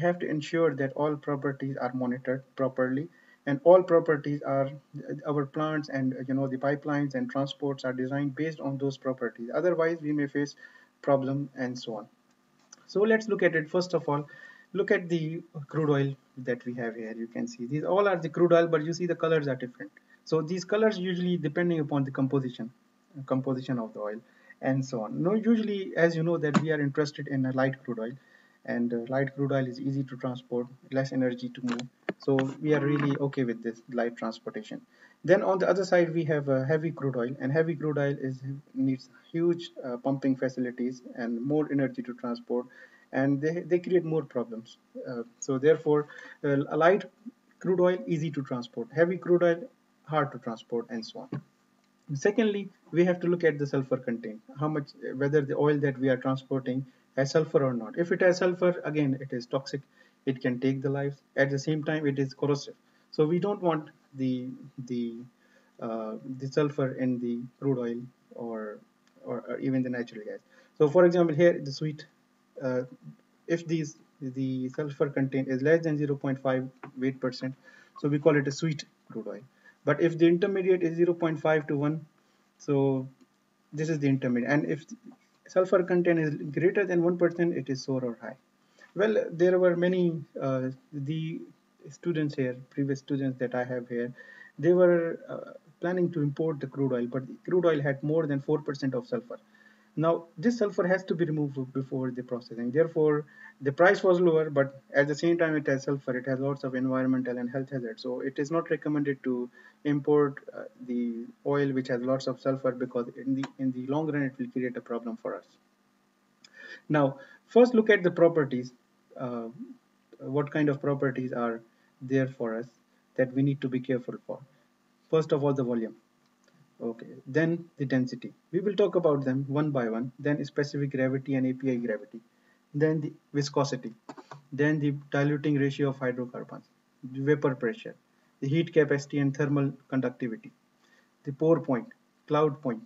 have to ensure that all properties are monitored properly, and all properties are our plants and the pipelines and transports are designed based on those properties. Otherwise, we may face problem and so on. So let's look at it. First of all, look at the crude oil that we have here. You can see these all are the crude oil, but you see the colors are different. So these colors usually depending upon the composition of the oil and so on. No, usually, as you know, that we are interested in a light crude oil, and light crude oil is easy to transport, less energy to move. So we are really okay with this light transportation. Then on the other side, we have heavy crude oil, and heavy crude oil needs huge pumping facilities and more energy to transport, and they create more problems. So therefore, a light crude oil easy to transport, heavy crude oil hard to transport, and so on. Secondly, we have to look at the sulfur content, how much, whether the oil that we are transporting has sulfur or not. If it has sulfur, again, it is toxic. It can take the lives. At the same time, it is corrosive. So we don't want the the sulfur in the crude oil or even the natural gas. So, for example, here the sweet, uh, if the sulfur content is less than 0.5 weight percent, so we call it a sweet crude oil. But if the intermediate is 0.5 to 1, so this is the intermediate. And if sulfur content is greater than 1%, it is sour or high. Well, there were many the students here, previous students that I have here, they were planning to import the crude oil, but the crude oil had more than 4% of sulfur. Now, this sulfur has to be removed before the processing. Therefore, the price was lower, but at the same time, it has sulfur. It has lots of environmental and health hazards. So it is not recommended to import the oil which has lots of sulfur, because in the long run, it will create a problem for us. Now, first look at the properties. Uh, what kind of properties are there for us that we need to be careful for? First of all, the volume. Okay, then the density. We will talk about them one by one. Then specific gravity and API gravity. Then the viscosity. Then the diluting ratio of hydrocarbons. The vapor pressure. The heat capacity and thermal conductivity. The pour point, cloud point,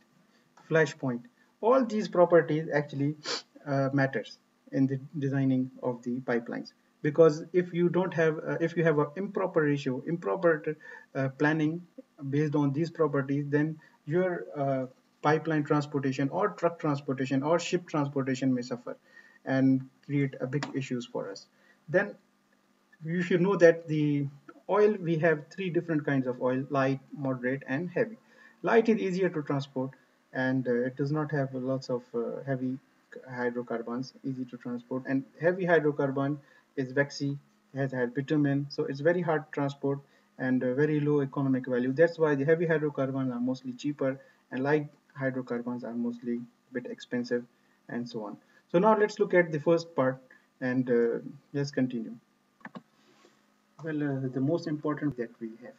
flash point. All these properties actually matters in the designing of the pipelines, because if you have an improper ratio, improper planning based on these properties, then your pipeline transportation or truck transportation or ship transportation may suffer and create a big issues for us. Then you should know that the oil, we have three different kinds of oil: light, moderate, and heavy. Light is easier to transport, and it does not have lots of heavy hydrocarbons, easy to transport. And heavy hydrocarbon is waxy, has bitumen, so it's very hard to transport and very low economic value. That's why the heavy hydrocarbons are mostly cheaper, and light hydrocarbons are mostly a bit expensive, and so on. So now let's look at the first part, and let's continue. Well, the most important that we have.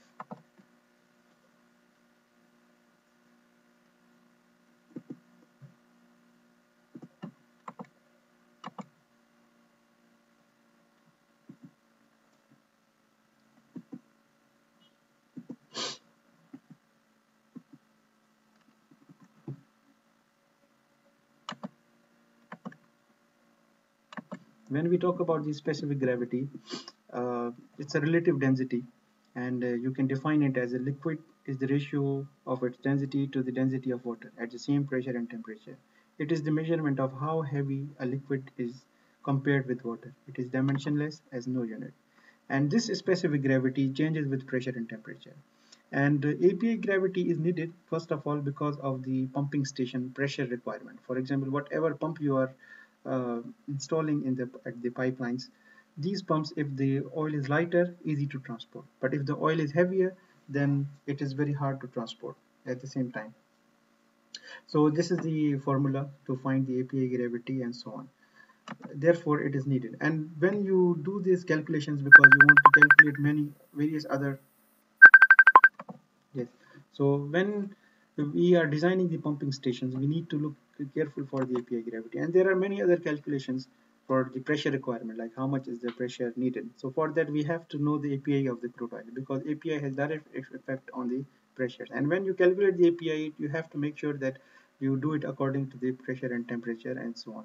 When we talk about the specific gravity, it's a relative density, and you can define it as a liquid is the ratio of its density to the density of water at the same pressure and temperature. It is the measurement of how heavy a liquid is compared with water. It is dimensionless as no unit. And this specific gravity changes with pressure and temperature. And API gravity is needed, first of all, because of the pumping station pressure requirement. For example, whatever pump you are installing at the pipelines, these pumps, if the oil is lighter, easy to transport. But if the oil is heavier, then it is very hard to transport at the same time. So this is the formula to find the API gravity and so on. Therefore, it is needed. And when you do these calculations, because you want to calculate many various other. Yes. So when we are designing the pumping stations, we need to look careful for the API gravity. And there are many other calculations for the pressure requirement, like how much is the pressure needed. So for that, we have to know the API of the crude oil, because API has direct effect on the pressures. And when you calculate the API, you have to make sure that you do it according to the pressure and temperature and so on.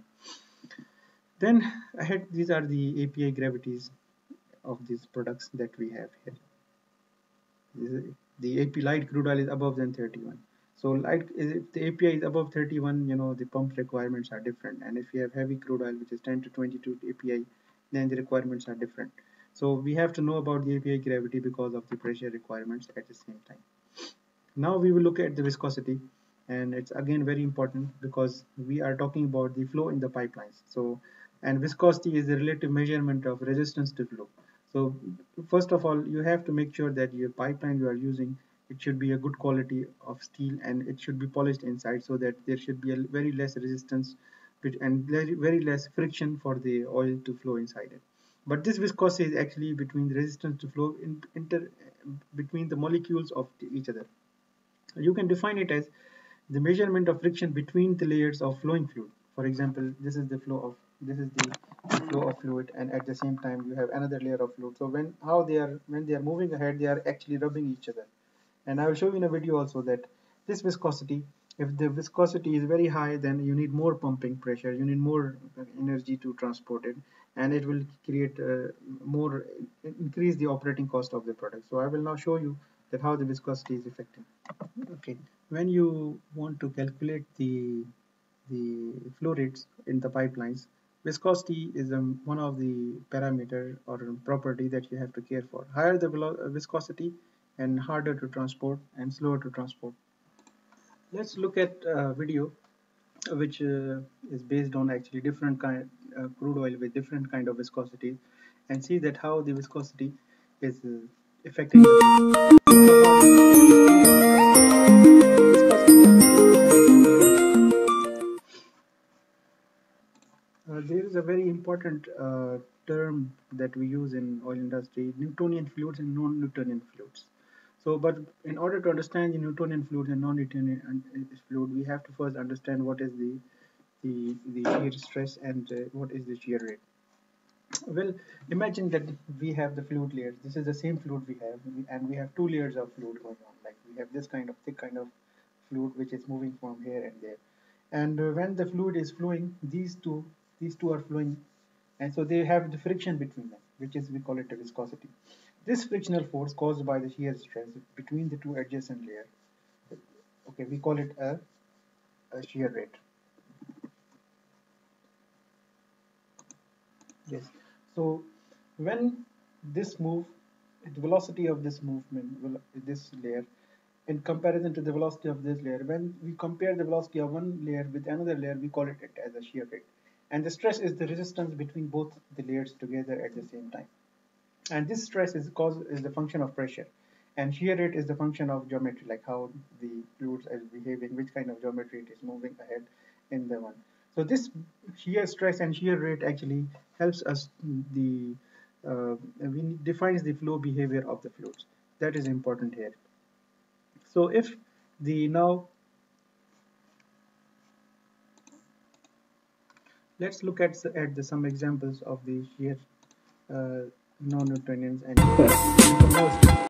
Then ahead, these are the API gravities of these products that we have here. The AP light crude oil is above than 31. So light, if the API is above 31, the pump requirements are different. And if you have heavy crude oil, which is 10 to 22 API, then the requirements are different. So we have to know about the API gravity because of the pressure requirements at the same time. Now we will look at the viscosity, and it's again very important because we are talking about the flow in the pipelines. So, and viscosity is the relative measurement of resistance to flow. So first of all, you have to make sure that your pipeline you are using, it should be a good quality of steel and it should be polished inside so that there should be a very less resistance and very less friction for the oil to flow inside it. But this viscosity is actually between the resistance to flow between the molecules of each other. You can define it as the measurement of friction between the layers of flowing fluid. For example, this is the flow of fluid, and at the same time you have another layer of fluid. So when they are moving ahead, they are actually rubbing each other. And I will show you in a video also that this viscosity, if the viscosity is very high, then you need more pumping pressure, you need more energy to transport it, and it will create more increase the operating cost of the product. So I will now show you that how the viscosity is affecting. Okay, when you want to calculate the flow rates in the pipelines, viscosity is one of the parameter or property that you have to care for. Higher the viscosity and harder to transport and slower to transport. Let's look at a video which is based on actually different kind crude oil with different kind of viscosity, and see that how the viscosity is affecting there is a very important term that we use in oil industry: Newtonian fluids and non-Newtonian fluids. So, but in order to understand the Newtonian fluid and non-Newtonian fluid, we have to first understand what is the shear stress and what is the shear rate. Well, imagine that we have the fluid layers. This is the same fluid we have, and we have two layers of fluid going on. Like we have this kind of thick kind of fluid which is moving from here and there. And when the fluid is flowing, these two are flowing, and so they have the friction between them, which is we call it a viscosity. This frictional force caused by the shear stress between the two adjacent layers. Okay, we call it a shear rate. Yes. So when this move, the velocity of this movement, this layer, in comparison to the velocity of this layer, when we compare the velocity of one layer with another layer, we call it as a shear rate. And the stress is the resistance between both the layers together at the same time. And this stress is the function of pressure, and shear rate is the function of geometry, like how the fluids is behaving, which kind of geometry it is moving ahead in the one. So this shear stress and shear rate actually helps us the we defines the flow behavior of the fluids. That is important here. So if the now let's look at the some examples of the shear non-Newtonians and the most.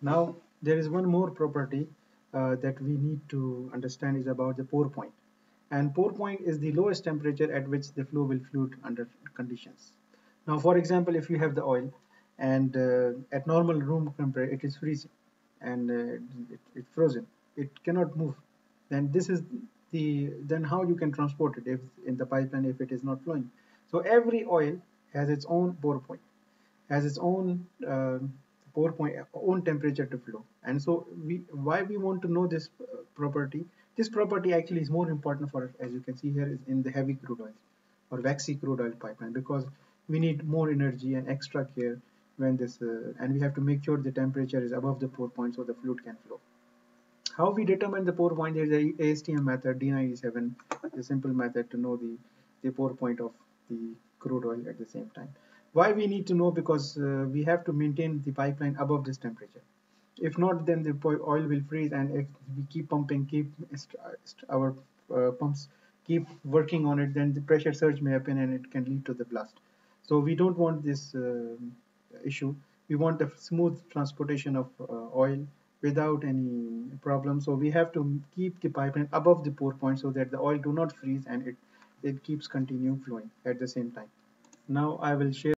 Now, there is one more property that we need to understand is about the pour point. And pour point is the lowest temperature at which the flow will fluid under conditions. Now, for example, if you have the oil and at normal room temperature it is freezing and it's frozen, it cannot move. Then this is then how you can transport it if in the pipeline if it is not flowing. So every oil has its own pour point, has its own pour point, own temperature to flow. And so why we want to know this property? This property actually is more important for, as you can see here, is in the heavy crude oil or waxy crude oil pipeline, because we need more energy and extra care when this and we have to make sure the temperature is above the pour point so the fluid can flow. How we determine the pour point? There is a ASTM method, D97, a simple method to know the pour point of the crude oil at the same time. Why we need to know? Because we have to maintain the pipeline above this temperature. If not, then the oil will freeze, and if we keep pumping, keep our pumps keep working on it, then the pressure surge may happen and it can lead to the blast. So we don't want this issue. We want a smooth transportation of oil without any problem. So we have to keep the pipeline above the pour point so that the oil do not freeze and it keeps continue flowing at the same time. Now I will share